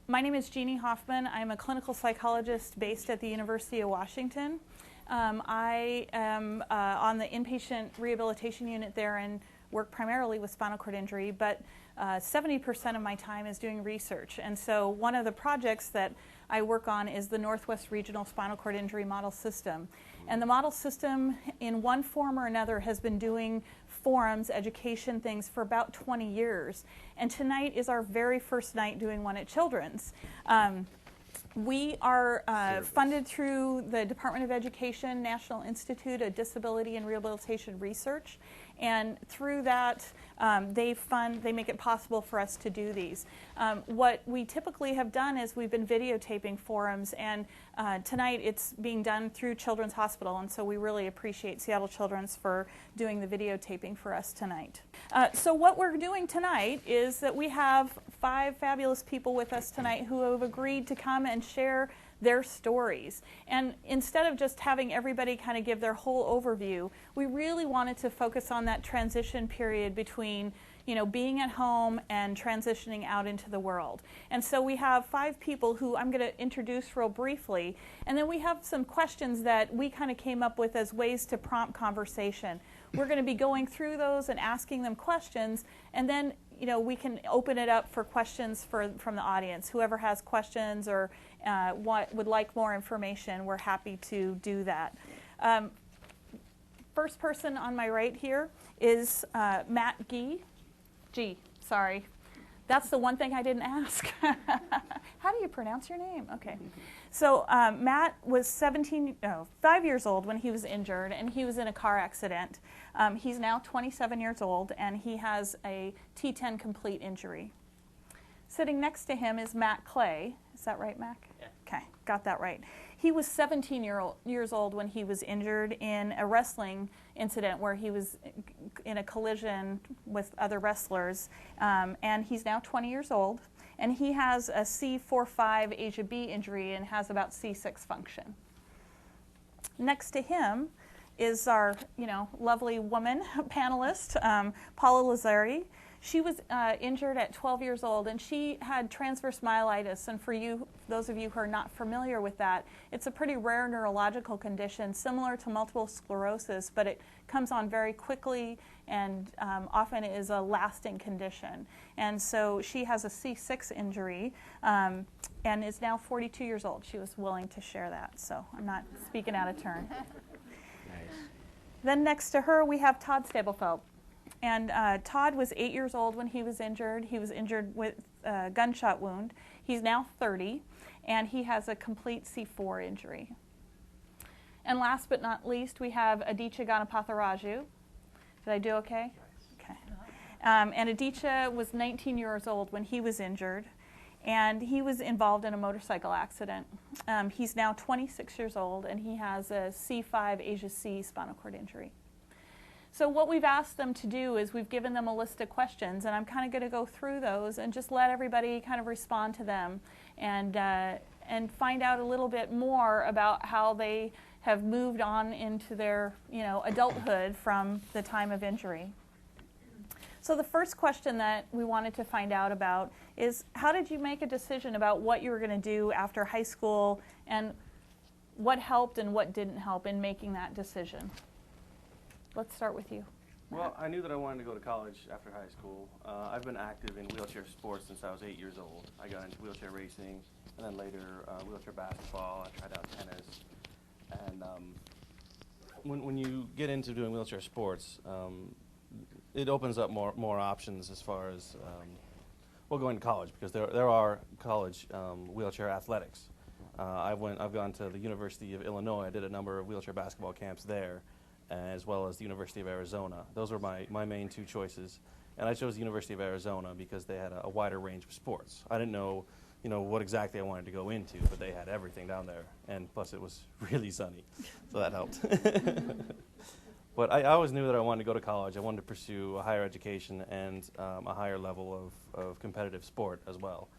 My name is Jeannie Hoffman. I'm a clinical psychologist based at the University of Washington. I am on the inpatient rehabilitation unit there and work primarily with spinal cord injury, but 70% of my time is doing research. And so one of the projects that I work on is the Northwest Regional Spinal Cord Injury Model System. And the model system, in one form or another, has been doing forums, education things for about 20 years. And tonight is our very first night doing one at Children's. We are funded through the Department of Education, National Institute of Disability and Rehabilitation Research. And through that, they make it possible for us to do these. What we typically have done is we've been videotaping forums, and tonight it's being done through Children's Hospital, and so we really appreciate Seattle Children's for doing the videotaping for us tonight. So what we're doing tonight is that we have 5 fabulous people with us tonight who have agreed to come and share their stories. And instead of just having everybody kind of give their whole overview, we really wanted to focus on that transition period between, you know, being at home and transitioning out into the world. And so we have 5 people who I'm going to introduce real briefly, and then we have some questions that we kind of came up with as ways to prompt conversation. We're going to be going through those and asking them questions, and then we can open it up for questions from the audience. Whoever has questions or would like more information, we're happy to do that. First person on my right here is Matt G. Sorry. That's the one thing I didn't ask. How do you pronounce your name? Okay. So Matt was 5 years old when he was injured, and he was in a car accident. He's now 27 years old, and he has a T10 complete injury. Sitting next to him is Matt Clay. Is that right, Mac? Yeah. Okay, got that right. He was 17 years old when he was injured in a wrestling incident where he was in a collision with other wrestlers, and he's now 20 years old, and he has a C4-5 Asia B injury and has about C6 function. Next to him is our, lovely woman panelist, Paula Lazari. She was injured at 12 years old, and she had transverse myelitis. And for those of you who are not familiar with that, it's a pretty rare neurological condition similar to multiple sclerosis, but it comes on very quickly and often is a lasting condition. And so she has a C6 injury and is now 42 years old. She was willing to share that, so I'm not speaking out of turn. Nice. Then next to her, we have Todd Stablefeld. And Todd was 8 years old when he was injured. He was injured with a gunshot wound. He's now 30, and he has a complete C4 injury. And last but not least, we have Aditya Ganapatharaju. Did I do okay? Okay. And Aditya was 19 years old when he was injured, and he was involved in a motorcycle accident. He's now 26 years old, and he has a C5 Asia C spinal cord injury. So what we've asked them to do is we've given them a list of questions, and I'm kind of going to go through those and just let everybody kind of respond to them and find out a little bit more about how they have moved on into their adulthood from the time of injury. So the first question that we wanted to find out about is, how did you make a decision about what you were going to do after high school, and what helped and what didn't help in making that decision? Let's start with you. Well, I knew that I wanted to go to college after high school. I've been active in wheelchair sports since I was 8 years old. I got into wheelchair racing, and then later wheelchair basketball. I tried out tennis. And when you get into doing wheelchair sports, it opens up more options as far as going to college, because there are college wheelchair athletics. I've gone to the University of Illinois. I did a number of wheelchair basketball camps there, as well as the University of Arizona. Those were my main 2 choices. And I chose the University of Arizona because they had a wider range of sports. I didn't know, what exactly I wanted to go into, but they had everything down there. And plus it was really sunny, so that helped. But I always knew that I wanted to go to college. I wanted to pursue a higher education and a higher level of competitive sport as well.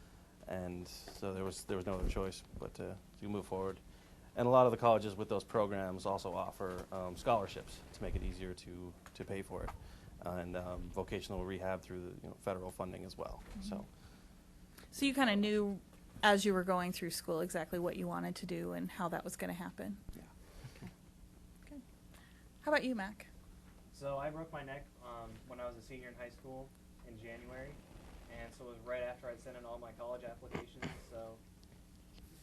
And so there was no other choice but to move forward. And a lot of the colleges with those programs also offer scholarships to make it easier to pay for it, and vocational rehab through the federal funding as well. Mm-hmm. So you kind of knew as you were going through school, exactly what you wanted to do and how that was going to happen. Yeah. Good. How about you, Mac? So I broke my neck when I was a senior in high school in January, and so it was right after I'd sent in all my college applications. So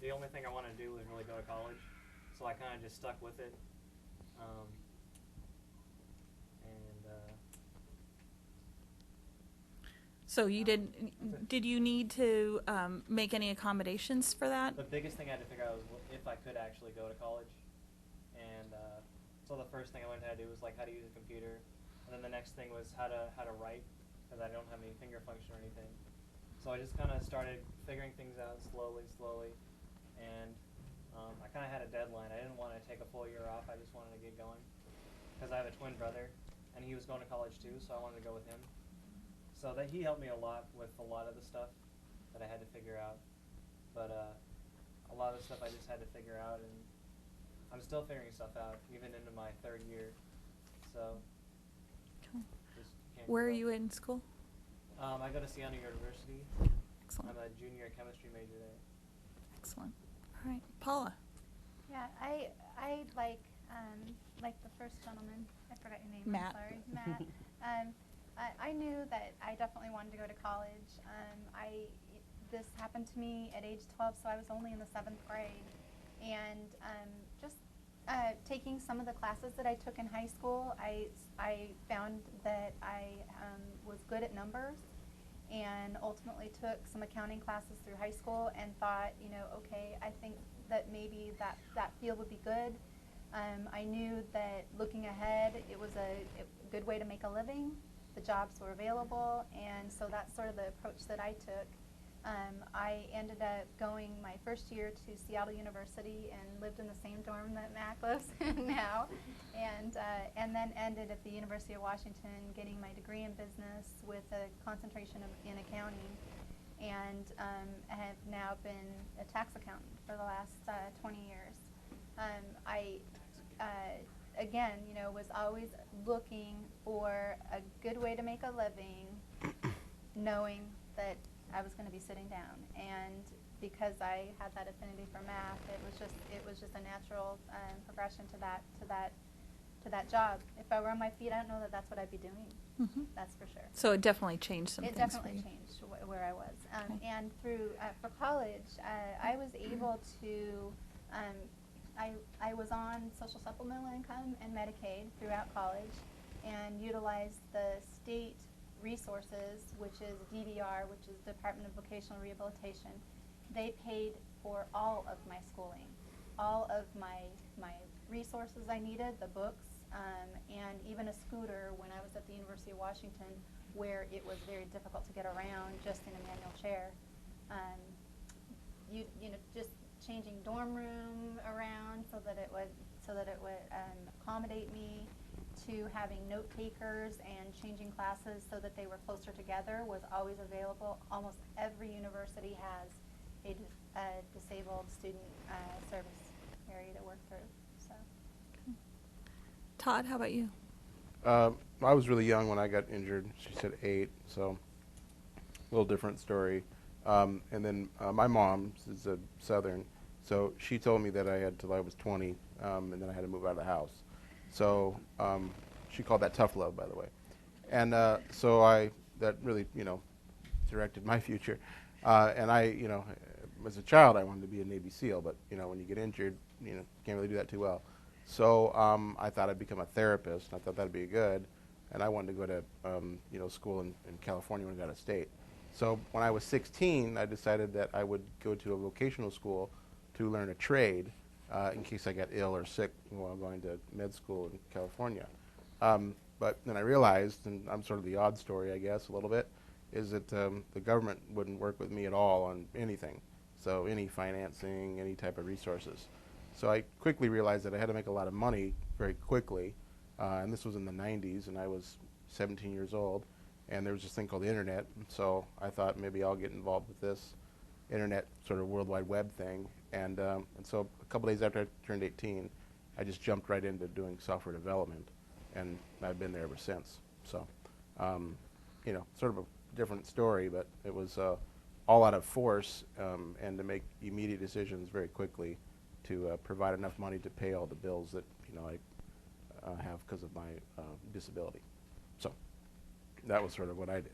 the only thing I wanted to do was really go to college, so I kind of just stuck with it. So you did you need to make any accommodations for that? The biggest thing I had to figure out was if I could actually go to college, and so the first thing I learned how to do was like how to use a computer, and then the next thing was how to write, because I don't have any finger function or anything. So I just kind of started figuring things out slowly, and I kind of had a deadline. I didn't want to take a full year off. I just wanted to get going, because I have a twin brother, and he was going to college too, so I wanted to go with him. So that he helped me a lot with a lot of the stuff that I had to figure out. But a lot of the stuff I just had to figure out, and I'm still figuring stuff out, even into my third year. So, just can't Where are give you up. in school? I go to Spinal University. Excellent. I'm a junior chemistry major there. Excellent. All right, Paula. Yeah, I like the first gentleman. I forgot your name. Matt. I'm sorry, Matt. I knew that I definitely wanted to go to college. This happened to me at age 12, so I was only in the 7th grade, and just taking some of the classes that I took in high school, I found that I was good at numbers, and ultimately took some accounting classes through high school, and thought, you know, okay, I think that maybe that field would be good. I knew that looking ahead, it was a good way to make a living. The jobs were available, and so that's sort of the approach that I took. I ended up going my first year to Seattle University and lived in the same dorm that Mac lives in now, and then ended at the University of Washington getting my degree in business with a concentration in accounting, and have now been a tax accountant for the last 20 years. Again, you know, was always looking for a good way to make a living, knowing that I was going to be sitting down. And because I had that affinity for math, it was just a natural progression to that job. If I were on my feet, I don't know that that's what I'd be doing. Mm-hmm. That's for sure. So it definitely changed some It things for definitely you. changed where I was. Okay. And through for college, I was able to. I was on social supplemental income and Medicaid throughout college, and utilized the state resources, which is DVR, which is Department of Vocational Rehabilitation. They paid for all of my schooling, all of my resources I needed, the books, and even a scooter when I was at the University of Washington, where it was very difficult to get around just in a manual chair. You know, just changing dorm room around so that it would accommodate me, to having note takers and changing classes so that they were closer together was always available. Almost every university has a disabled student service area to work through. So, Todd, how about you? I was really young when I got injured. She said 8, so a little different story. And then my mom is a Southern, so she told me that I had till I was 20, and then I had to move out of the house. So she called that tough love, by the way. And so that really, you know, directed my future. And I, you know, as a child, I wanted to be a Navy SEAL, but, you know, when you get injured, you know, can't really do that too well. So I thought I'd become a therapist, and I thought that'd be good. And I wanted to go to, you know, school in California when I got out of state. So when I was 16, I decided that I would go to a vocational school to learn a trade in case I got ill or sick while going to med school in California. But then I realized, and I'm sort of the odd story, I guess, a little bit, is that the government wouldn't work with me at all on anything. So any financing, any type of resources. So I quickly realized that I had to make a lot of money very quickly. And this was in the 90s, and I was 17 years old. And there was this thing called the internet, so I thought maybe I'll get involved with this internet sort of World Wide Web thing. And so a couple days after I turned 18, I just jumped right into doing software development, and I've been there ever since. So, you know, sort of a different story, but it was all out of force and to make immediate decisions very quickly to provide enough money to pay all the bills that I have because of my disability. So that was sort of what I did.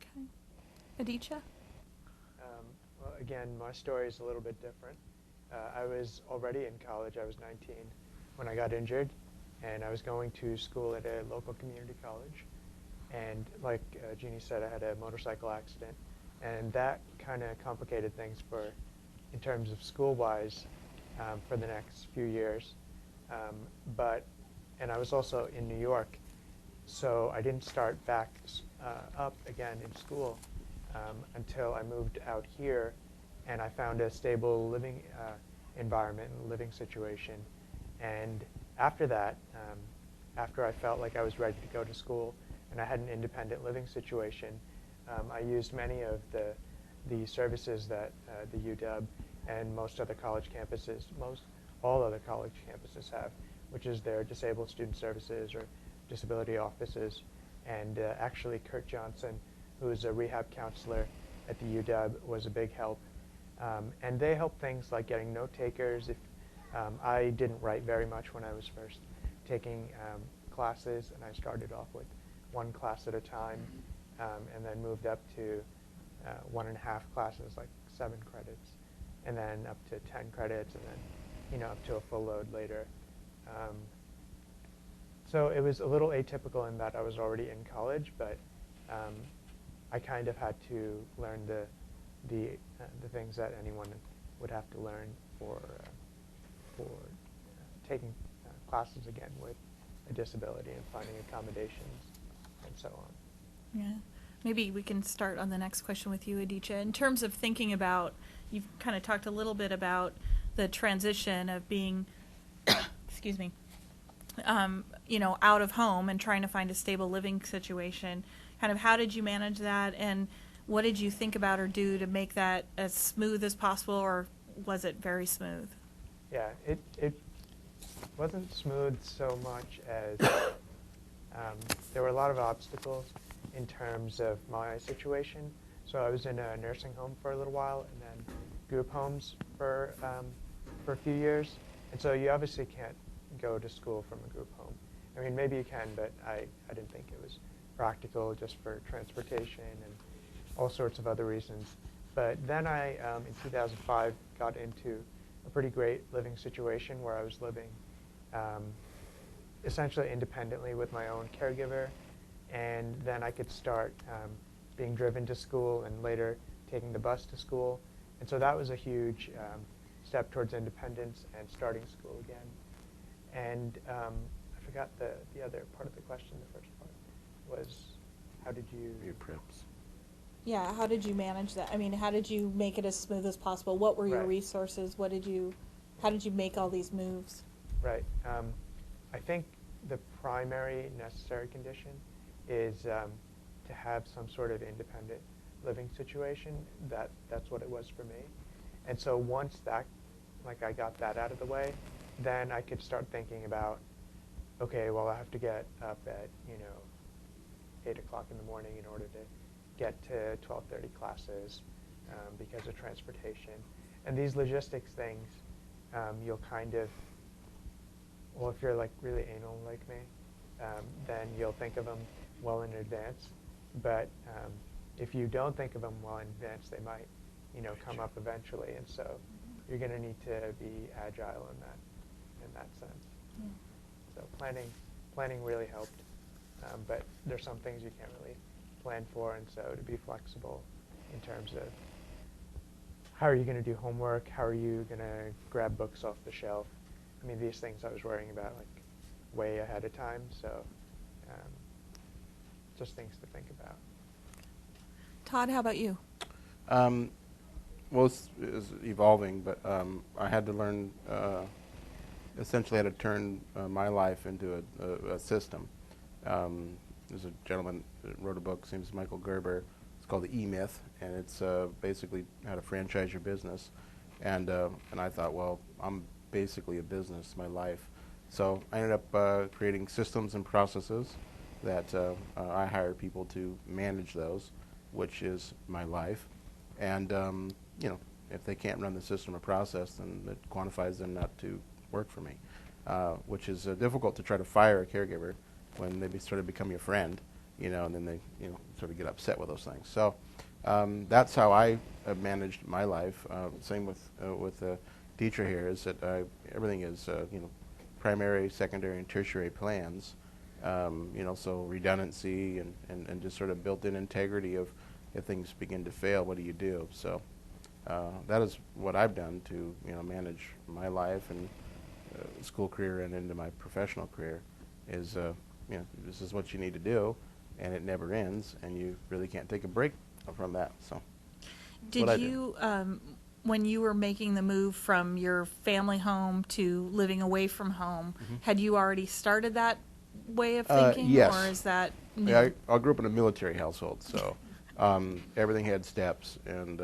Okay. Aditya? Well, again, my story is a little bit different. I was already in college. I was 19 when I got injured, and I was going to school at a local community college. And like Jeannie said, I had a motorcycle accident, and that kind of complicated things in terms of school-wise, for the next few years. And I was also in New York, so I didn't start back up again in school until I moved out here, and I found a stable living environment and living situation. And after that, after I felt like I was ready to go to school and I had an independent living situation, I used many of the services that the Udab and most other college campuses, all other college campuses have, which is their disabled student services or disability offices. And actually Kurt Johnson, who is a rehab counselor at the UW, was a big help. And they help things like getting note takers. If I didn't write very much when I was first taking classes, and I started off with one class at a time, and then moved up to 1.5 classes, like 7 credits, and then up to 10 credits, and then up to a full load later. So it was a little atypical in that I was already in college, but I kind of had to learn the things that anyone would have to learn for taking classes again with a disability and finding accommodations and so on. Yeah. Maybe we can start on the next question with you, Aditya. In terms of thinking about, you've kind of talked a little bit about the transition of being, excuse me, out of home and trying to find a stable living situation. Kind of how did you manage that, and what did you think about or do to make that as smooth as possible, or was it very smooth? Yeah, it wasn't smooth so much as there were a lot of obstacles in terms of my situation. So I was in a nursing home for a little while, and then group homes for a few years. And so you obviously can't go to school from a group home. I mean, maybe you can, but I didn't think it was practical just for transportation and all sorts of other reasons. But then I, in 2005, got into a pretty great living situation where I was living essentially independently with my own caregiver, and then I could start being driven to school and later taking the bus to school. And so that was a huge step towards independence and starting school again. And I forgot the other part of the question. The first part was, how did you... Your preps. Yeah, how did you manage that? I mean, how did you make it as smooth as possible? What were your Right. resources? How did you make all these moves? Right. I think the primary necessary condition is to have some sort of independent living situation. That's what it was for me. And so once I got that out of the way, then I could start thinking about, okay, well, I have to get up at 8 o'clock in the morning in order to get to 12:30 classes because of transportation. And these logistics things, you'll kind of, well, if you're like really anal like me, then you'll think of them well in advance. But if you don't think of them well in advance, they might, come up eventually. And so you're going to need to be agile in that sense. Yeah. So planning really helped. But there's some things you can't really plan for, and so to be flexible in terms of how are you going to do homework, how are you going to grab books off the shelf. I mean, these things I was worrying about like way ahead of time, so just things to think about. Todd, how about you? Well, it's evolving, but I had to learn essentially how to turn my life into a system. There's a gentleman that wrote a book, his name's Michael Gerber. It's called The E-Myth, and it's basically how to franchise your business. And I thought, well, I'm basically a business, my life. So I ended up creating systems and processes that I hired people to manage those, which is my life. And you know, if they can't run the system or process, then it quantifies them not to work for me, which is difficult to try to fire a caregiver when they sort of become your friend, you know, and then they, you know, sort of get upset with those things. So that's how I have managed my life. Same with the teacher here, is that everything is, you know, primary, secondary, and tertiary plans. You know, so redundancy and just sort of built-in integrity of if things begin to fail, what do you do? So that is what I've done to, you know, manage my life and school career and into my professional career. Is you know, this is what you need to do, and it never ends, and you really can't take a break from that. So Did you, when you were making the move from your family home to living away from home, had you already started that way of thinking? Yes. Or is that new? Yeah, I grew up in a military household, so everything had steps, and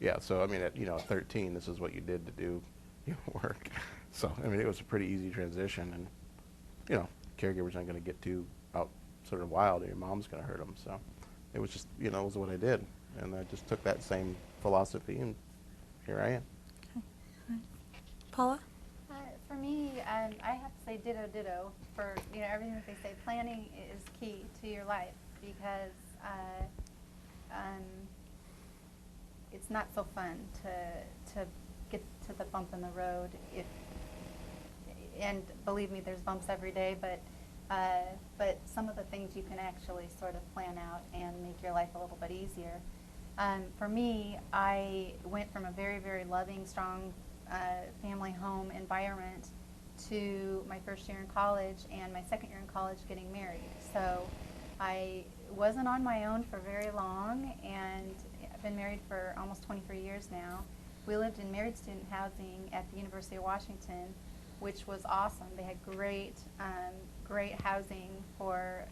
yeah. So I mean, at, you know, at 13, this is what you did to do your work. So I mean, it was a pretty easy transition, and you know, caregivers aren't going to get too out sort of wild, or your mom's going to hurt them. So it was just, you know, it was what I did, and I just took that same philosophy, and here I am. Okay. All right. Paula? For me, I have to say ditto for, you know, everything that they say. Planning is key to your life, because it's not so fun to get to the bump in the road. And believe me, there's bumps every day, but some of the things you can actually sort of plan out and make your life a little bit easier. For me, I went from a very, very loving, strong family home environment to my first year in college and my second year in college getting married. So I wasn't on my own for very long, and I've been married for almost 23 years now. We lived in married student housing at the University of Washington, which was awesome. They had great housing for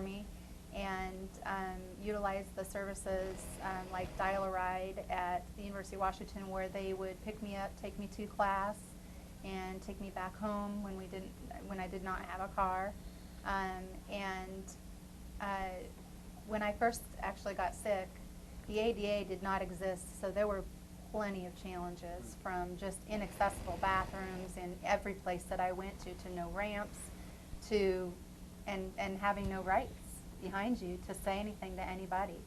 me, and utilized the services like Dial-A-Ride at the University of Washington, where they would pick me up, take me to class, and take me back home when I did not have a car. When I first actually got sick, the ADA did not exist, so there were plenty of challenges, from just inaccessible bathrooms in every place that I went to no ramps, to and having no rights behind you to say anything to anybody.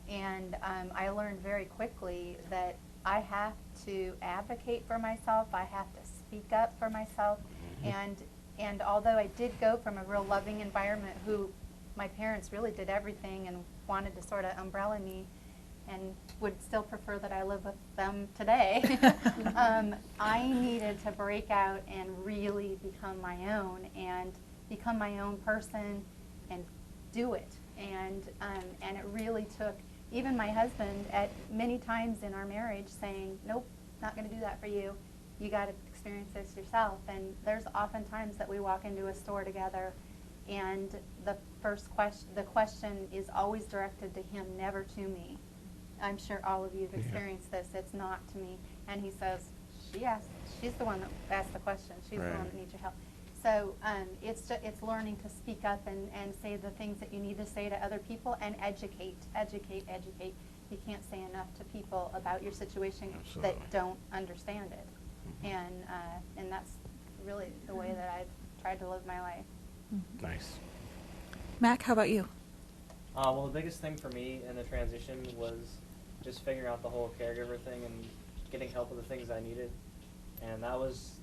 And I learned very quickly that I have to advocate for myself. I have to speak up for myself. And although I did go from a real loving environment, who my parents really did everything and wanted to sort of umbrella me, and would still prefer that I live with them today, I needed to break out and really become my own, and become my own person, and do it. And it really took even my husband at many times in our marriage saying, nope, not going to do that for you. You got to experience this yourself. And there's often times that we walk into a store together, and the question is always directed to him, never to me. I'm sure all of you have experienced this. It's not to me. And he says, she's the one that asked the question. She's the one that needs your help. So it's learning to speak up and say the things that you need to say to other people, and educate. You can't say enough to people about your situation that don't understand it. And that's really the way that I've tried to live my life. Nice. Mac, how about you? Well, the biggest thing for me in the transition was just figuring out the whole caregiver thing and getting help with the things I needed. And that was,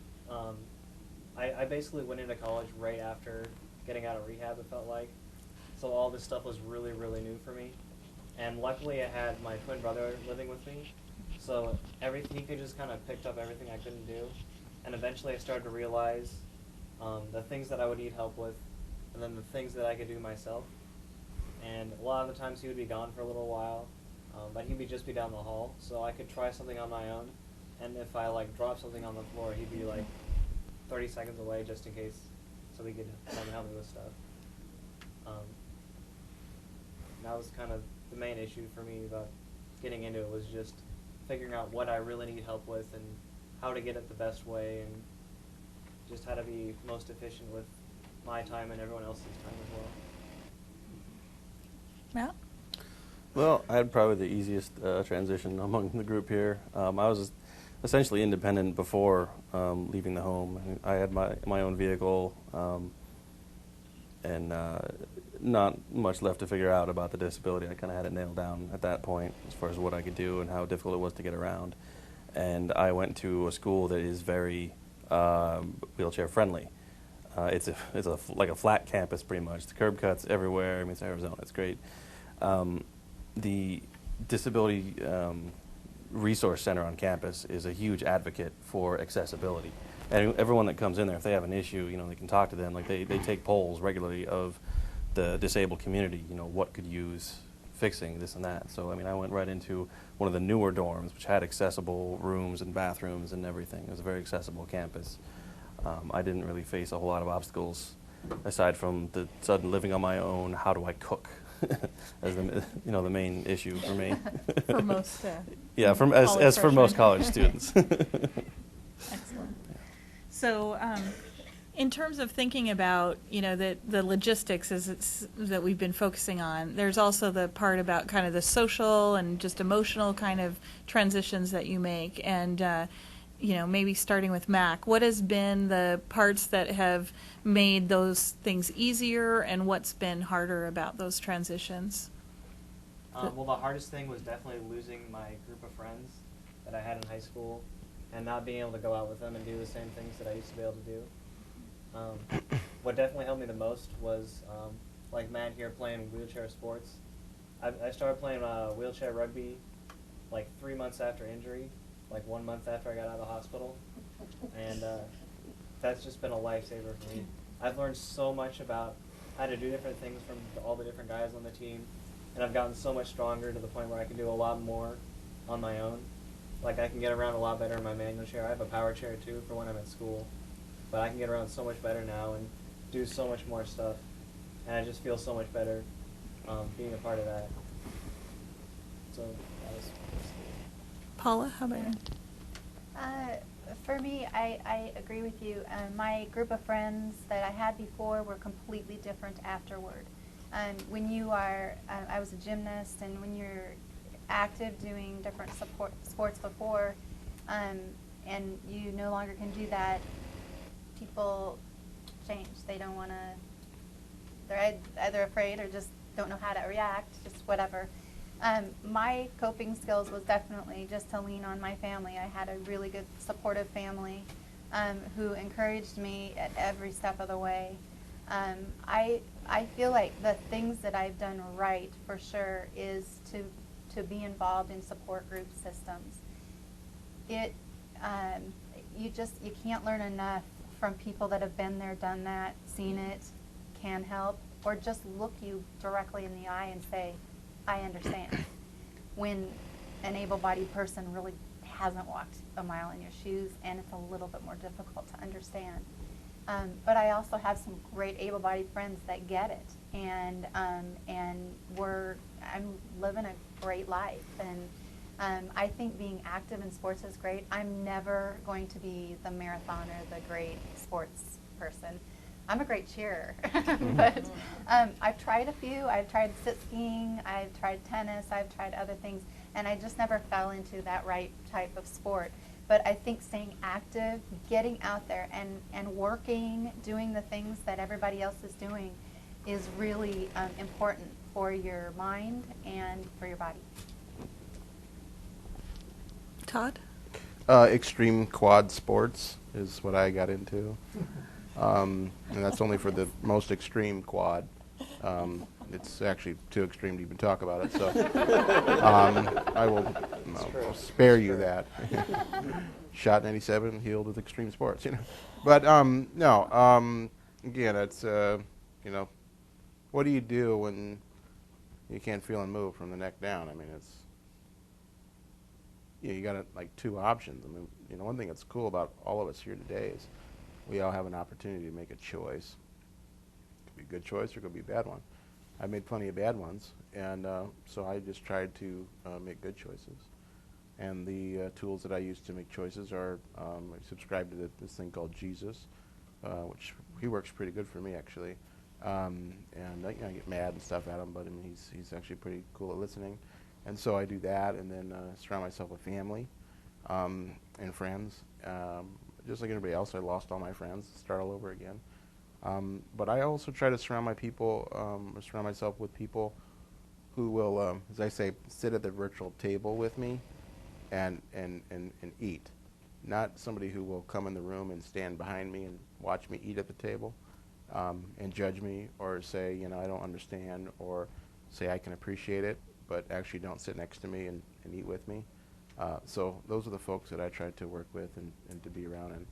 I basically went into college right after getting out of rehab, it felt like. So all this stuff was really, really new for me. And luckily I had my twin brother living with me. So he could just kind of picked up everything I couldn't do. And eventually I started to realize the things that I would need help with, and then the things that I could do myself. And a lot of the times he would be gone for a little while, but he'd just be down the hall, so I could try something on my own. And if I dropped something on the floor, he'd be 30 seconds away just in case, so he could help me with stuff. That was kind of the main issue for me about getting into it, was just figuring out what I really need help with and how to get it the best way, and just how to be most efficient with my time and everyone else's time as well. Matt? Well, I had probably the easiest transition among the group here. I was essentially independent before leaving the home. I had my own vehicle and not much left to figure out about the disability. I kind of had it nailed down at that point as far as what I could do and how difficult it was to get around. And I went to a school that is very wheelchair friendly. It's like a flat campus pretty much. The curb cuts everywhere. I mean, it's Arizona. It's great. The Disability Resource Center on campus is a huge advocate for accessibility. And everyone that comes in there, if they have an issue, they can talk to them. Like they take polls regularly of the disabled community, what could use fixing, this and that. So, I mean, I went right into one of the newer dorms, which had accessible rooms and bathrooms and everything. It was a very accessible campus. I didn't really face a whole lot of obstacles aside from the sudden living on my own. How do I cook? As the main issue for me. For most yeah, college as for most freshmen. college students. Excellent. So, in terms of thinking about the logistics that we've been focusing on, there's also the part about kind of the social and just emotional kind of transitions that you make, and maybe starting with Mac, what has been the parts that have made those things easier, and what's been harder about those transitions? Well, the hardest thing was definitely losing my group of friends that I had in high school and not being able to go out with them and do the same things that I used to be able to do. What definitely helped me the most was, like Matt here, playing wheelchair sports. I started playing wheelchair rugby like 3 months after injury, like 1 month after I got out of the hospital. And that's just been a lifesaver for me. I've learned so much about how to do different things from all the different guys on the team. And I've gotten so much stronger to the point where I can do a lot more on my own. Like I can get around a lot better in my manual chair. I have a power chair too for when I'm at school. But I can get around so much better now and do so much more stuff. And I just feel so much better being a part of that. So that was Paula, how about you? For me, I agree with you. My group of friends that I had before were completely different afterward. When you are, I was a gymnast, and when you're active doing different sports before, and you no longer can do that, people change. They don't want to, they're either afraid or just don't know how to react, just whatever. My coping skills was definitely just to lean on my family. I had a really good supportive family who encouraged me at every step of the way. I feel like the things that I've done right for sure is to be involved in support group systems. You can't learn enough from people that have been there, done that, seen it, can help, or just look you directly in the eye and say, I understand. When an able-bodied person really hasn't walked a mile in your shoes, and it's a little bit more difficult to understand. But I also have some great able-bodied friends that get it, and I'm living a great life, and I think being active in sports is great. I'm never going to be the marathoner, the great sports person. I'm a great cheerer, but I've tried a few. I've tried sit skiing, I've tried tennis, I've tried other things, and I just never fell into that right type of sport. But I think staying active, getting out there and working, doing the things that everybody else is doing is really important for your mind and for your body. Todd? Extreme quad sports is what I got into. And that's only for the most extreme quad. It's actually too extreme to even talk about it, so I will spare you that. Shot 97, healed with extreme sports, But no, again, it's what do you do when you can't feel and move from the neck down? I mean, it's you got like two options. I mean, one thing that's cool about all of us here today is we all have an opportunity to make a choice. It could be a good choice or it could be a bad one. I made plenty of bad ones, and so I just tried to make good choices. And the tools that I use to make choices are, I subscribe to this thing called Jesus, which he works pretty good for me, actually. and I get mad and stuff at him, but I mean, he's actually pretty cool at listening. And so I do that, and then surround myself with family and friends. Just like everybody else, I lost all my friends, start all over again. But I also try to surround myself with people who will, as I say, sit at the virtual table with me and eat. Not somebody who will come in the room and stand behind me and watch me eat at the table and judge me or say, I don't understand, or say I can appreciate it, but actually don't sit next to me and eat with me. So those are the folks that I try to work with and to be around, and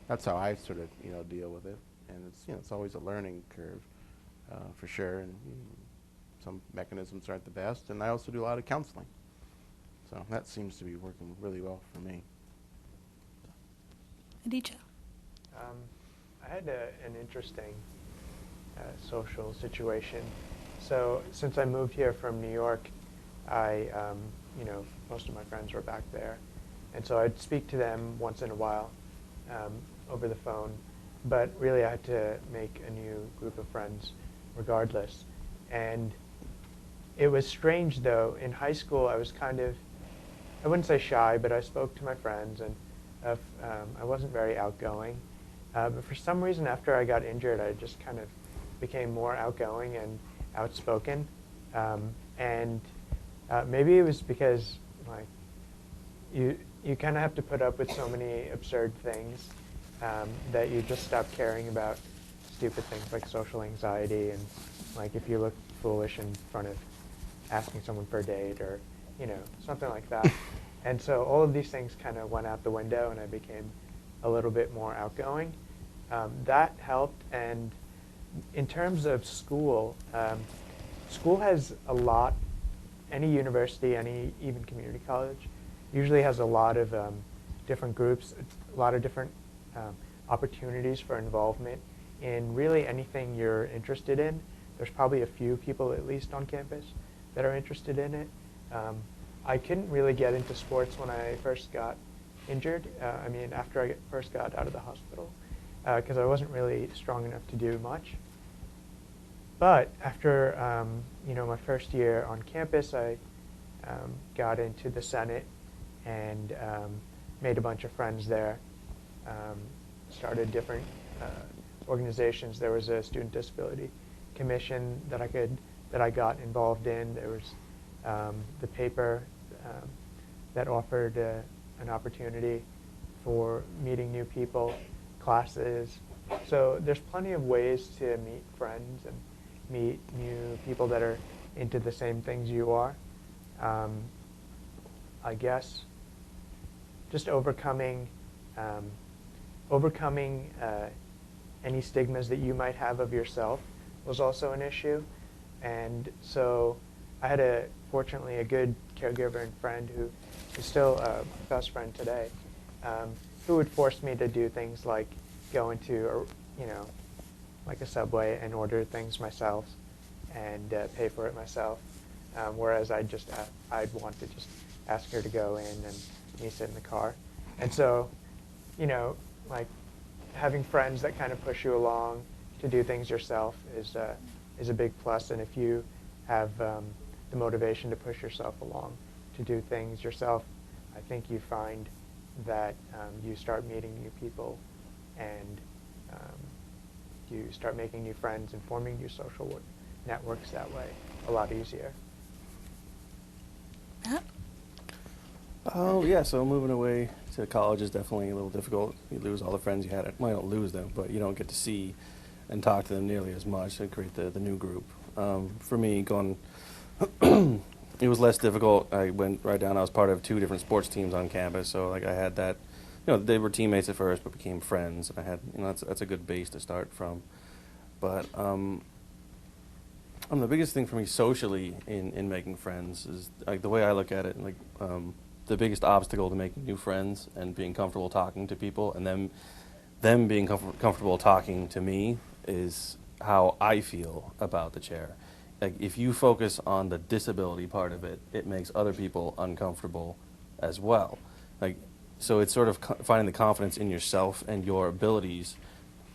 that's how I sort of deal with it. And it's always a learning curve for sure, and some mechanisms aren't the best. And I also do a lot of counseling, so that seems to be working really well for me. Aditya. I had an interesting social situation. So since I moved here from New York, most of my friends were back there. And so I'd speak to them once in a while over the phone. But really I had to make a new group of friends regardless. And it was strange though. In high school I was kind of, I wouldn't say shy, but I spoke to my friends, and I wasn't very outgoing. But for some reason after I got injured, I just kind of became more outgoing and outspoken. And maybe it was because you kind of have to put up with so many absurd things that you just stop caring about stupid things like social anxiety and if you look foolish in front of asking someone for a date or something like that. And so all of these things kind of went out the window, and I became a little bit more outgoing. That helped. And in terms of school, school has a lot, any university, any even community college, usually has a lot of different groups, a lot of different opportunities for involvement in really anything you're interested in. There's probably a few people at least on campus that are interested in it. I couldn't really get into sports when I first got injured. After I first got out of the hospital, because I wasn't really strong enough to do much. But after my first year on campus, I got into the Senate and made a bunch of friends there. Started different organizations. There was a student disability commission that I got involved in. There was the paper that offered an opportunity for meeting new people, classes. So there's plenty of ways to meet friends and meet new people that are into the same things you are. I guess just overcoming any stigmas that you might have of yourself was also an issue. And so I had fortunately a good caregiver and friend who is still a best friend today, who would force me to do things like go into a Subway and order things myself and pay for it myself, whereas I'd want to just ask her to go in and me sit in the car. And so, having friends that kind of push you along to do things yourself is a big plus. And if you have the motivation to push yourself along to do things yourself, I think you find that you start meeting new people and you start making new friends and forming new social networks that way a lot easier. Matt? Oh, yeah, so moving away to college is definitely a little difficult. You lose all the friends you had. Well, you don't lose them, but you don't get to see and talk to them nearly as much to create the new group. For me, it was less difficult. I went right down. I was part of 2 different sports teams on campus, so I had that. They were teammates at first, but became friends, and I had that's a good base to start from. But the biggest thing for me socially in making friends is the way I look at it. The biggest obstacle to making new friends and being comfortable talking to people, and them being comfortable talking to me is how I feel about the chair. If you focus on the disability part of it, it makes other people uncomfortable as well. So it's sort of finding the confidence in yourself and your abilities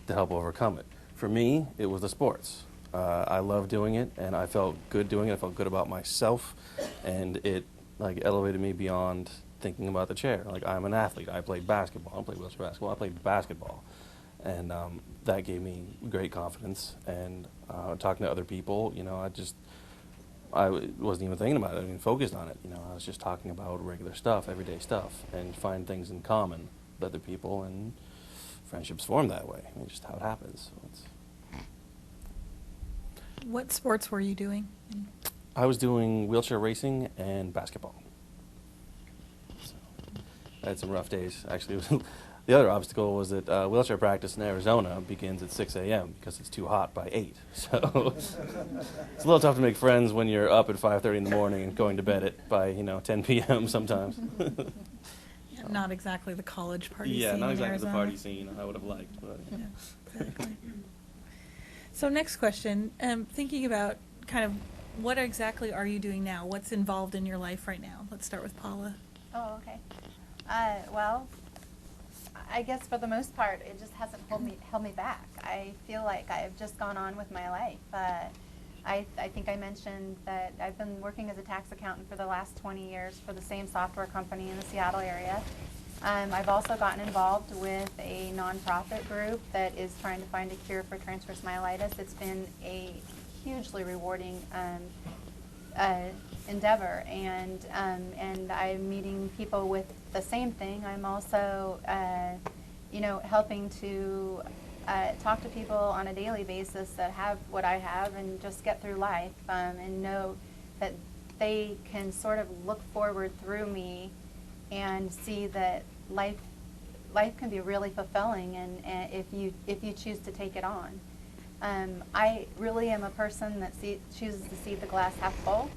to help overcome it. For me, it was the sports. I love doing it, and I felt good doing it. I felt good about myself, and it like elevated me beyond thinking about the chair. Like, I'm an athlete. I played basketball. I don't play wheelchair basketball. I played basketball, and that gave me great confidence. And talking to other people, wasn't even thinking about it. I mean, focused on it. I was just talking about regular stuff, everyday stuff, and find things in common with other people, and friendships form that way. I mean, just how it happens. So What sports were you doing? I was doing wheelchair racing and basketball. So I had some rough days. Actually, the other obstacle was that wheelchair practice in Arizona begins at 6 a.m. because it's too hot by 8. So it's a little tough to make friends when you're up at 5:30 in the morning and going to bed by 10 p.m. sometimes. Not exactly the college party scene. Yeah, not in exactly Arizona. the party scene I would have liked. But, Yeah, exactly. So next question, thinking about kind of what exactly are you doing now? What's involved in your life right now? Let's start with Paula. Oh, okay. Well, I guess for the most part, it just hasn't held me back. I feel like I've just gone on with my life. I think I mentioned that I've been working as a tax accountant for the last 20 years for the same software company in the Seattle area. I've also gotten involved with a nonprofit group that is trying to find a cure for transverse myelitis. It's been a hugely rewarding endeavor, and I'm meeting people with the same thing. I'm also, helping to talk to people on a daily basis that have what I have and just get through life, and know that they can sort of look forward through me and see that life can be really fulfilling, and if you choose to take it on. I really am a person that chooses to see the glass half full.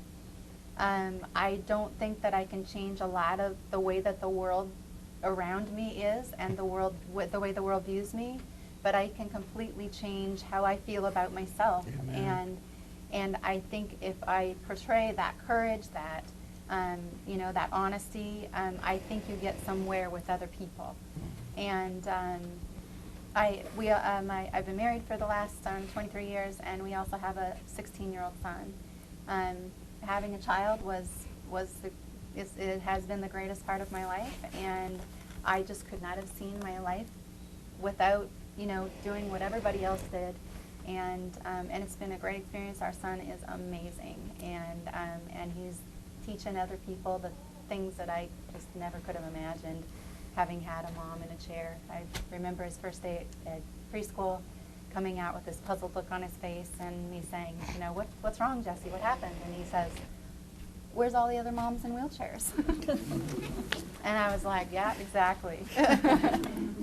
I don't think that I can change a lot of the way that the world around me is and the way the world views me, but I can completely change how I feel about myself. Amen. And I think if I portray that courage, that that honesty, I think you get somewhere with other people. And I've been married for the last 23 years, and we also have a 16-year-old son. Having a child it has been the greatest part of my life, and I just could not have seen my life without doing what everybody else did. And it's been a great experience. Our son is amazing, and he's teaching other people the things that I just never could have imagined, having had a mom in a chair. I remember his first day at preschool, coming out with this puzzled look on his face, and me saying, what's wrong, Jesse? What happened? And he says, where's all the other moms in wheelchairs? And I was like, yeah, exactly.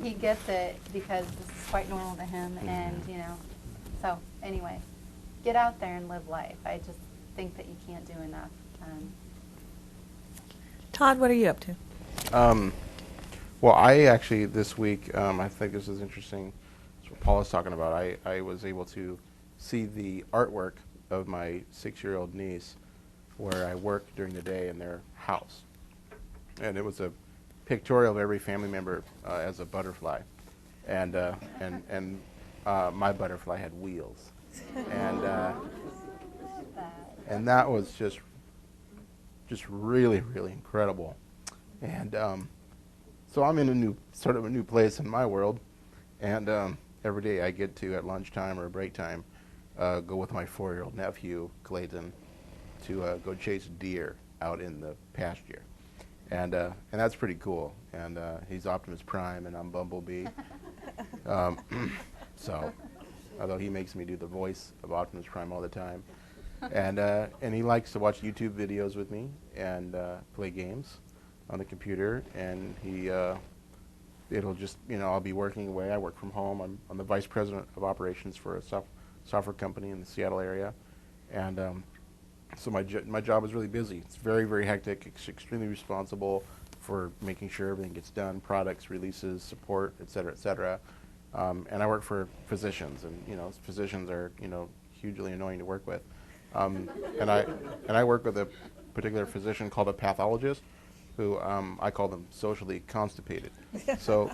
He gets it because this is quite normal to him, and so anyway, get out there and live life. I just think that you can't do enough. Todd, what are you up to? Well, I actually this week, I think this is interesting. That's what Paula's talking about. I was able to see the artwork of my 6-year-old niece, where I work during the day in their house, and it was a pictorial of every family member as a butterfly, and my butterfly had wheels, and that was just really, really incredible. And so I'm in a new place in my world, and every day I get to, at lunchtime or break time, go with my 4-year-old nephew Clayton to go chase deer out in the pasture, and that's pretty cool. And he's Optimus Prime and I'm Bumblebee. So, although he makes me do the voice of Optimus Prime all the time. And he likes to watch YouTube videos with me and play games on the computer. And it'll just, I'll be working away. I work from home. I'm the vice president of operations for a software company in the Seattle area. And so my job is really busy. It's very, very hectic. It's extremely responsible for making sure everything gets done, products, releases, support, et cetera, et cetera. And I work for physicians, and physicians are hugely annoying to work with. And I work with a particular physician called a pathologist, who I call them socially constipated. So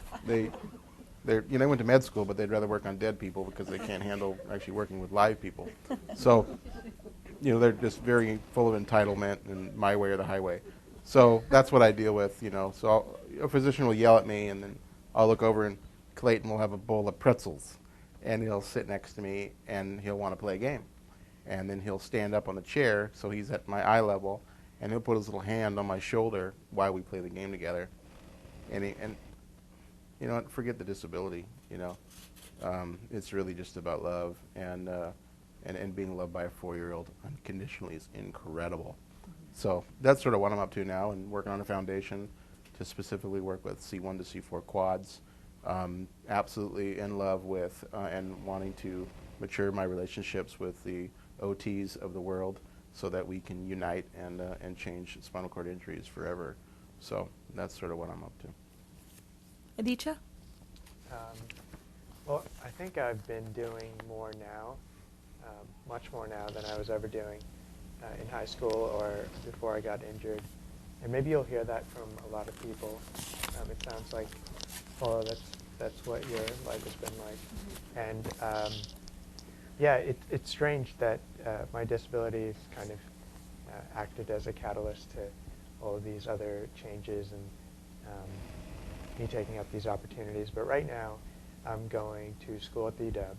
they went to med school, but they'd rather work on dead people because they can't handle actually working with live people. So, they're just very full of entitlement and my way or the highway. So that's what I deal with, So a physician will yell at me, and then I'll look over, and Clayton will have a bowl of pretzels, and he'll sit next to me, and he'll want to play a game. And then he'll stand up on the chair, so he's at my eye level, and he'll put his little hand on my shoulder while we play the game together. And forget the disability, It's really just about love, and being loved by a 4-year-old unconditionally is incredible. So that's sort of what I'm up to now, and working on a foundation to specifically work with C1 to C4 quads. Absolutely in love with and wanting to mature my relationships with the OTs of the world so that we can unite and change spinal cord injuries forever. So that's sort of what I'm up to. Aditya? Well, I think I've been doing more now, much more now than I was ever doing in high school or before I got injured. And maybe you'll hear that from a lot of people. It sounds like, Paula, that's what your life has been like. And yeah, it's strange that my disability has kind of acted as a catalyst to all of these other changes and me taking up these opportunities. But right now, I'm going to school at the Udab,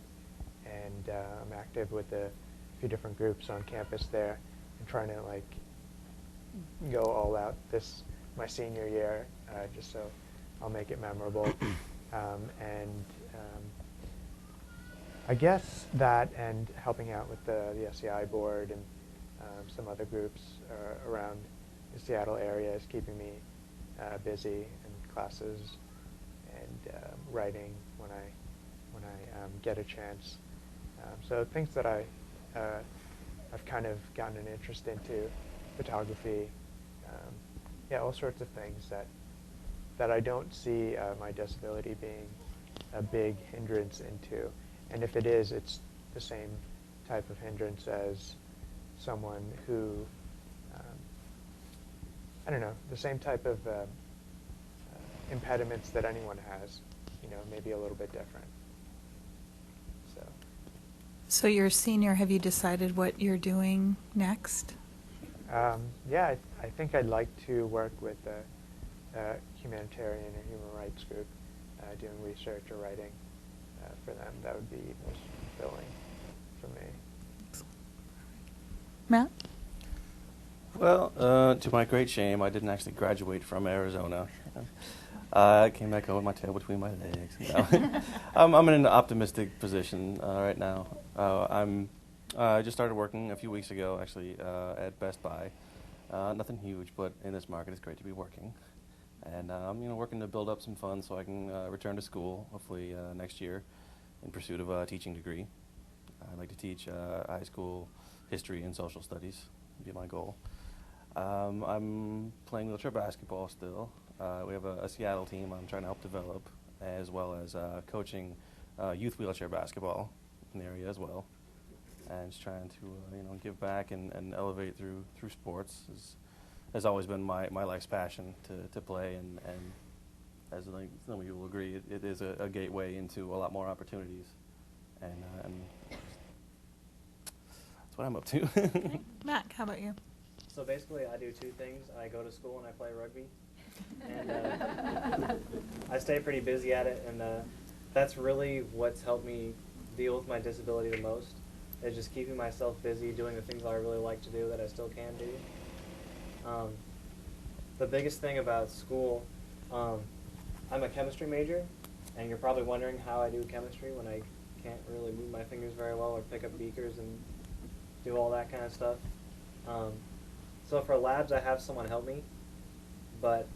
and I'm active with a few different groups on campus there, and trying to go all out my senior year, just so I'll make it memorable. I guess that and helping out with the SCI board and some other groups around the Seattle area is keeping me busy in classes and writing when I get a chance. So things that I've kind of gotten an interest into, photography, yeah, all sorts of things that I don't see my disability being a big hindrance into. And if it is, it's the same type of hindrance as someone who, I don't know, the same type of impediments that anyone has, maybe a little bit different. So you're a senior. Have you decided what you're doing next? Yeah, I think I'd like to work with a humanitarian or human rights group doing research or writing for them. That would be most fulfilling for me. Matt? Well, to my great shame, I didn't actually graduate from Arizona. I came back home with my tail between my legs. No. I'm in an optimistic position right now. I just started working a few weeks ago, actually, at Best Buy. Nothing huge, but in this market, it's great to be working. And I'm working to build up some funds so I can return to school, hopefully next year, in pursuit of a teaching degree. I'd like to teach high school history and social studies, would be my goal. I'm playing wheelchair basketball still. We have a Seattle team I'm trying to help develop, as well as coaching youth wheelchair basketball in the area as well. And just trying to give back and elevate through sports has always been my life's passion to play, and as some of you will agree, it is a gateway into a lot more opportunities, and that's what I'm up to. Okay. Matt, how about you? So basically, I do two things. I go to school and I play rugby, and I stay pretty busy at it, and that's really what's helped me deal with my disability the most, is just keeping myself busy, doing the things that I really like to do that I still can do. The biggest thing about school, I'm a chemistry major, and you're probably wondering how I do chemistry when I can't really move my fingers very well or pick up beakers and do all that kind of stuff. So for labs, I have someone help me, but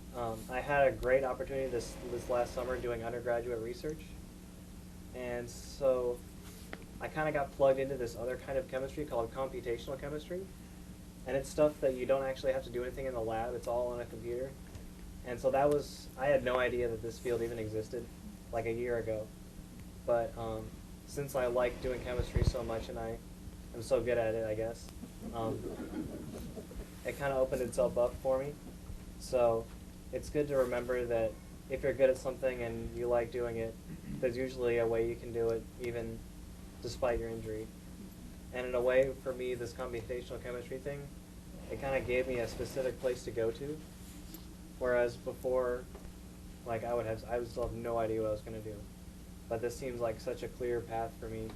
I had a great opportunity this last summer doing undergraduate research, and so I kind of got plugged into this other kind of chemistry called computational chemistry, and it's stuff that you don't actually have to do anything in the lab, it's all on a computer. And so I had no idea that this field even existed like a year ago, but since I like doing chemistry so much and I'm so good at it, I guess, it kind of opened itself up for me. So it's good to remember that if you're good at something and you like doing it, there's usually a way you can do it even despite your injury. And in a way, for me, this computational chemistry thing, it kind of gave me a specific place to go to. Whereas before, like I would still have no idea what I was going to do. But this seems like such a clear path for me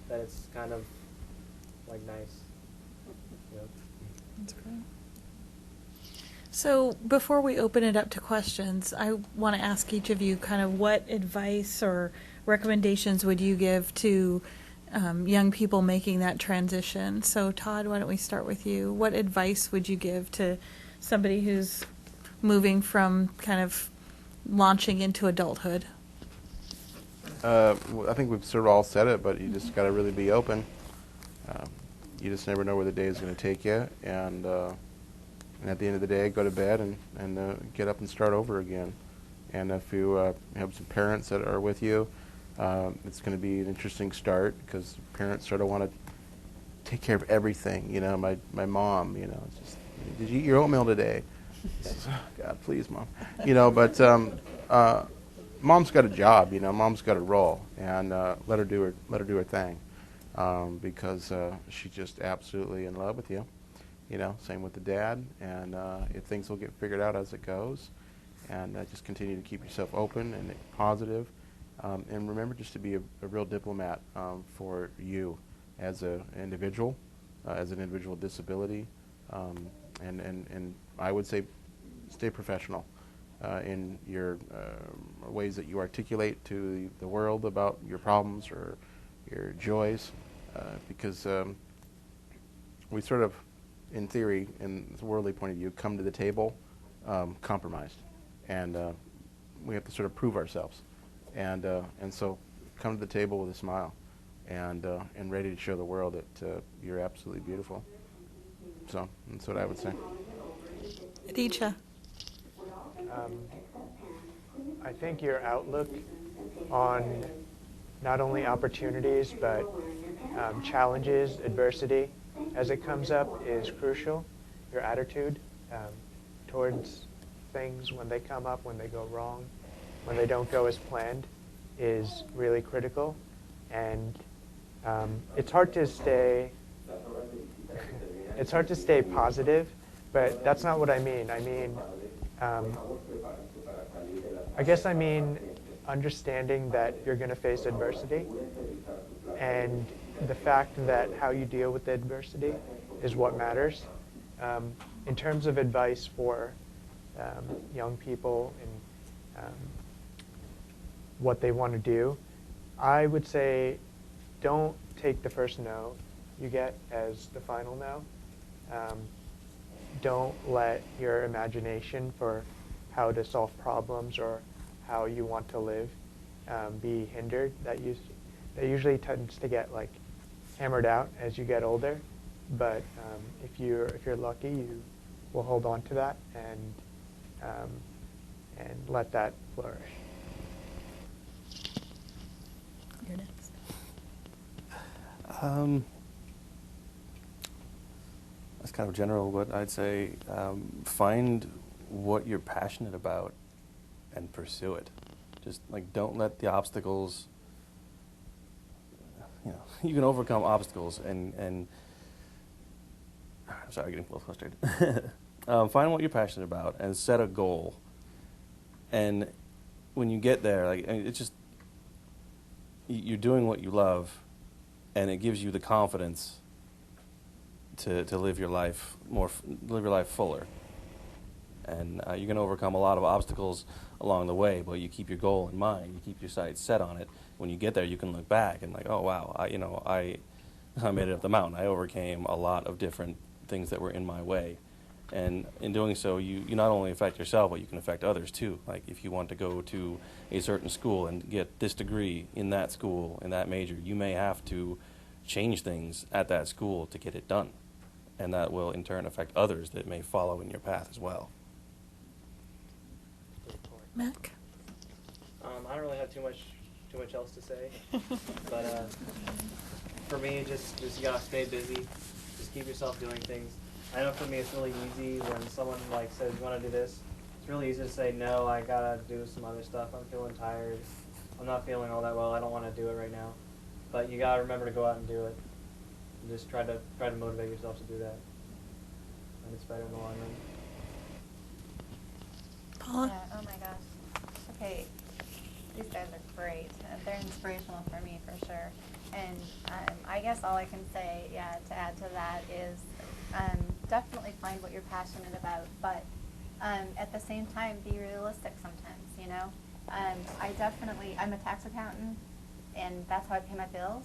that it's kind of like nice. Yep. That's great. So before we open it up to questions, I want to ask each of you kind of what advice or recommendations would you give to young people making that transition? So Todd, why don't we start with you? What advice would you give to somebody who's moving from kind of launching into adulthood? Well, I think we've sort of all said it, but you just got to really be open. You just never know where the day is going to take you, and at the end of the day, go to bed and get up and start over again. And if you have some parents that are with you, it's going to be an interesting start because parents sort of want to take care of everything. You know, my mom, you know, it's just, did you eat your oatmeal today? God, please, Mom. You know, but Mom's got a job. You know, Mom's got a role, and let her do her thing, because she's just absolutely in love with you. You know, same with the dad, and if things will get figured out as it goes, and just continue to keep yourself open and positive, and remember just to be a real diplomat for you as an individual with disability, and I would say stay professional in your ways that you articulate to the world about your problems or your joys, because we sort of, in theory, in the worldly point of view, come to the table compromised, and we have to sort of prove ourselves, and so come to the table with a smile, and ready to show the world that you're absolutely beautiful. So that's what I would say. Aditya. I think your outlook on not only opportunities but challenges, adversity, as it comes up is crucial. Your attitude towards things when they come up, when they go wrong, when they don't go as planned is really critical. And it's hard to stay positive, but that's not what I mean. I mean, I guess I mean understanding that you're going to face adversity, and the fact that how you deal with the adversity is what matters. In terms of advice for young people and what they want to do, I would say don't take the first no you get as the final no. Don't let your imagination for how to solve problems or how you want to live be hindered. That usually tends to get like hammered out as you get older. But if you're lucky, you will hold on to that and let that flourish. You're next. That's kind of general, but I'd say find what you're passionate about and pursue it. Just like don't let the obstacles, you know, you can overcome obstacles and I'm sorry, getting a little frustrated. Find what you're passionate about and set a goal. And when you get there, like it's just you're doing what you love, and it gives you the confidence to live your life live your life fuller. And you're going to overcome a lot of obstacles along the way, but you keep your goal in mind. You keep your sights set on it. When you get there, you can look back and like, oh wow, I made it up the mountain. I overcame a lot of different things that were in my way. And in doing so, you not only affect yourself, but you can affect others too. Like if you want to go to a certain school and get this degree in that school, in that major, you may have to change things at that school to get it done. And that will in turn affect others that may follow in your path as well. Mac? I don't really have too much else to say, but for me, just you gotta stay busy. Just keep yourself doing things. I know for me, it's really easy when someone like says, "You want to do this?" It's really easy to say, "No, I gotta do some other stuff. I'm feeling tired. I'm not feeling all that well. I don't want to do it right now. But you gotta remember to go out and do it. And just try to motivate yourself to do that. And it's better in the long run. Paula? Yeah, oh my gosh. Okay, these guys are great. They're inspirational for me, for sure. And I guess all I can say, yeah, to add to that is definitely find what you're passionate about, but at the same time, be realistic sometimes, you know? I'm a tax accountant, and that's how I pay my bills,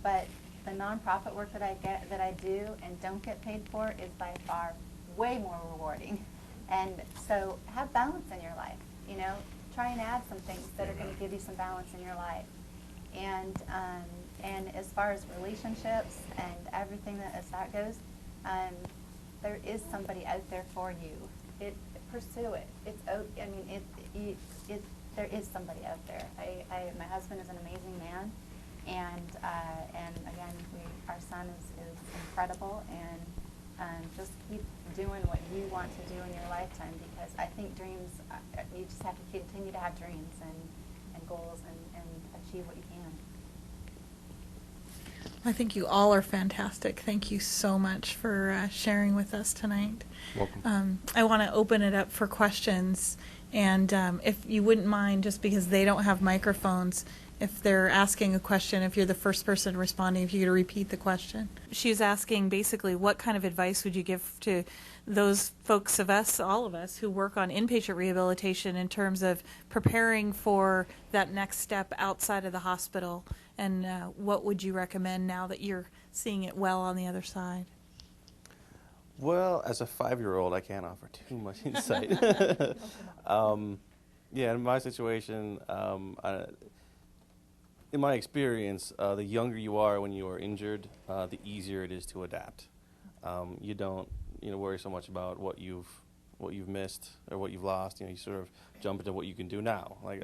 but the nonprofit work that I do and don't get paid for is by far way more rewarding. And so have balance in your life, you know? Try and add some things that are going to give you some balance in your life. And as far as relationships and everything as that goes, there is somebody out there for you. Pursue it. There is somebody out there. My husband is an amazing man, and again, our son is incredible, and just keep doing what you want to do in your lifetime, because I think dreams, you just have to continue to have dreams and goals and achieve what you can. I think you all are fantastic. Thank you so much for sharing with us tonight. Welcome. I want to open it up for questions, and if you wouldn't mind, just because they don't have microphones, if they're asking a question, if you're the first person responding, if you could repeat the question. She's asking basically, what kind of advice would you give to those folks of us, all of us, who work on inpatient rehabilitation in terms of preparing for that next step outside of the hospital? And what would you recommend now that you're seeing it well on the other side? Well, as a 5-year-old, I can't offer too much insight. Yeah, in my situation, in my experience, the younger you are when you are injured, the easier it is to adapt. You don't, worry so much about what you've missed or what you've lost. You sort of jump into what you can do now. Like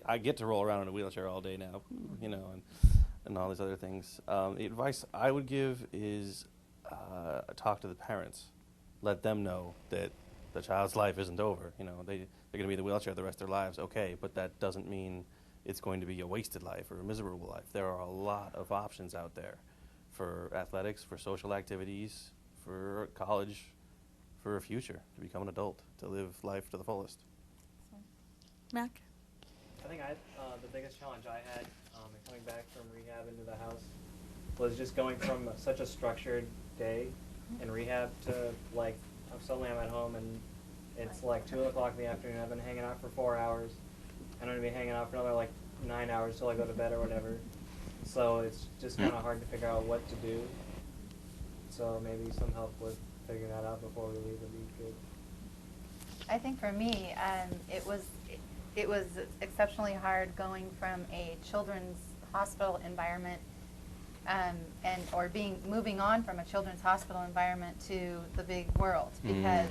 I get to roll around in a wheelchair all day now, and all these other things. The advice I would give is talk to the parents. Let them know that the child's life isn't over. They're going to be in the wheelchair the rest of their lives, okay, but that doesn't mean it's going to be a wasted life or a miserable life. There are a lot of options out there for athletics, for social activities, for college, for a future, to become an adult, to live life to the fullest. Mac? I think the biggest challenge I had in coming back from rehab into the house was just going from such a structured day in rehab to suddenly I'm at home and it's like 2 o'clock in the afternoon. I've been hanging out for 4 hours, and I'm gonna be hanging out for another 9 hours till I go to bed or whatever. So it's just kind of hard to figure out what to do. So maybe some help with figuring that out before we leave would be good. I think for me, it was exceptionally hard going from a children's hospital environment moving on from a children's hospital environment to the big world, because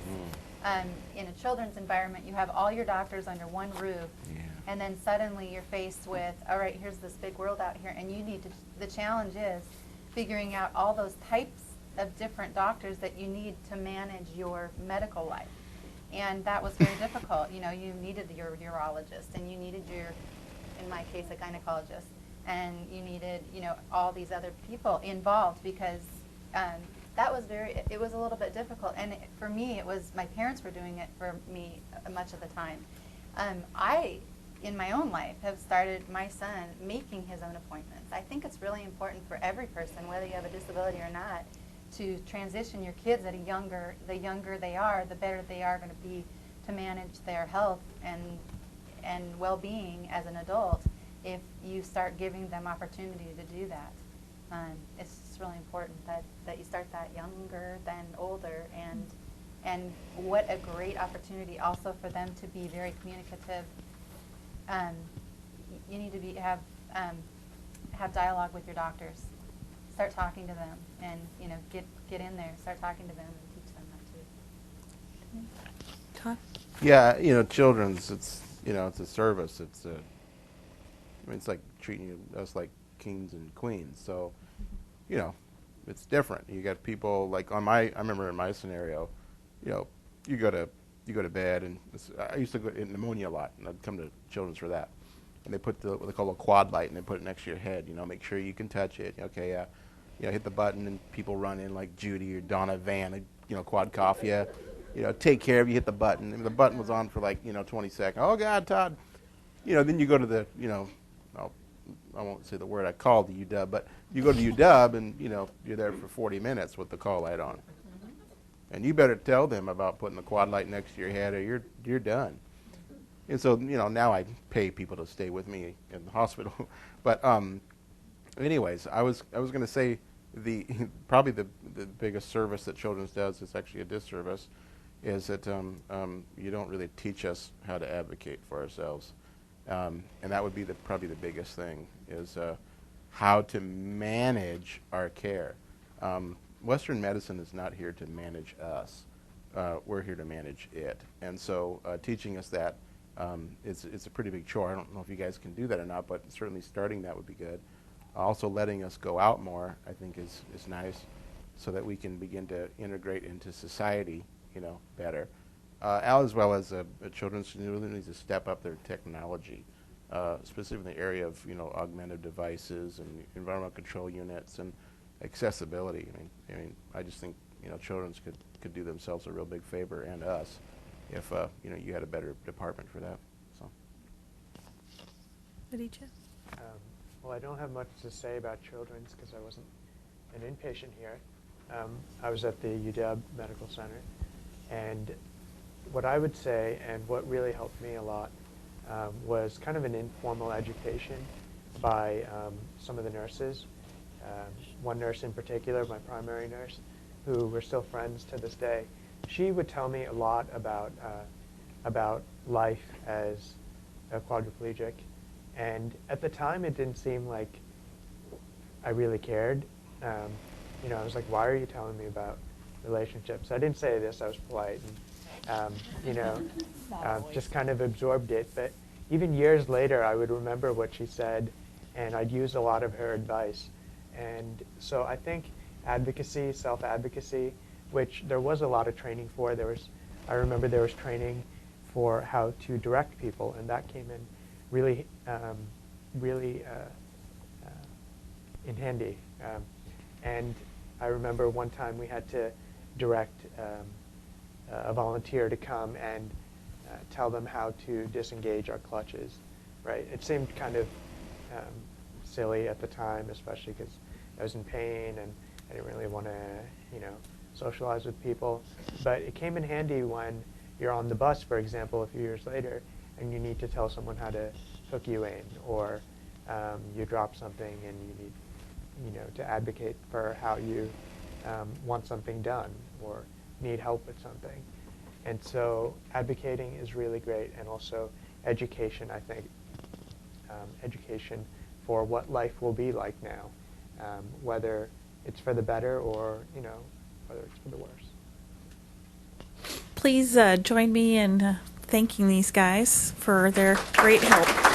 in a children's environment you have all your doctors under one roof, and then suddenly you're faced with, all right, here's this big world out here, and the challenge is figuring out all those types of different doctors that you need to manage your medical life. And that was very difficult. You needed your urologist, and you needed in my case, a gynecologist, and you needed, all these other people involved, because it was a little bit difficult. And for me, it was, my parents were doing it for me much of the time. I, in my own life, have started my son making his own appointments. I think it's really important for every person, whether you have a disability or not, to transition your kids the younger they are, the better they are going to be to manage their health and well-being as an adult, if you start giving them opportunity to do that. It's just really important that you start that younger than older, and what a great opportunity also for them to be very communicative. You need to have dialogue with your doctors. Start talking to them, and get in there, start talking to them, and teach them that too. Todd? Yeah, children's, it's a service. It's like treating us like kings and queens. So, it's different. You got people I remember in my scenario, you go to bed, and I used to go in pneumonia a lot, and I'd come to children's for that. and they put what they call a quad light, and they put it next to your head. Make sure you can touch it. Okay, yeah. Hit the button, and people run in like Judy or Donna Van, quad cough you. Take care of you. Hit the button. And the button was on for like 20 seconds. Oh God, Todd. Then you go to the I won't say the word I called the Udab, but you go to UW and you're there for 40 minutes with the call light on, and you better tell them about putting the quad light next to your head, or you're done. And so now I pay people to stay with me in the hospital, but anyways, I was going to say probably the biggest service that Children's does is actually a disservice, is that you don't really teach us how to advocate for ourselves. And that would be probably the biggest thing, is how to manage our care. Western medicine is not here to manage us. We're here to manage it. And so teaching us that, it's a pretty big chore. I don't know if you guys can do that or not, but certainly starting that would be good. Also letting us go out more, I think, is nice, so that we can begin to integrate into society, better. As well as children's really needs to step up their technology, specifically in the area of augmented devices and environmental control units and accessibility. I mean, I just think children's could do themselves a real big favor, and us, if you had a better department for that. So. Aditya? Well, I don't have much to say about children's because I wasn't an inpatient here. I was at the Udab Medical Center, and what I would say, and what really helped me a lot, was kind of an informal education by some of the nurses. One nurse in particular, my primary nurse, who we're still friends to this day, she would tell me a lot about life as a quadriplegic. And at the time, it didn't seem like I really cared. I was like, why are you telling me about relationships? I didn't say this, I was polite. And, just kind of absorbed it. But even years later, I would remember what she said, and I'd use a lot of her advice. And so I think advocacy, self-advocacy, which there was a lot of training for. I remember there was training for how to direct people, and that came in really in handy. And I remember one time we had to direct a volunteer to come and tell them how to disengage our clutches, right? It seemed kind of silly at the time, especially because I was in pain and I didn't really want to, socialize with people. But it came in handy when you're on the bus, for example, a few years later, and you need to tell someone how to hook you in, or you drop something and you need, to advocate for how you want something done or need help with something. And so advocating is really great, and also education, I think. Education for what life will be like now, whether it's for the better or, whether it's for the worse. Please join me in thanking these guys for their great help.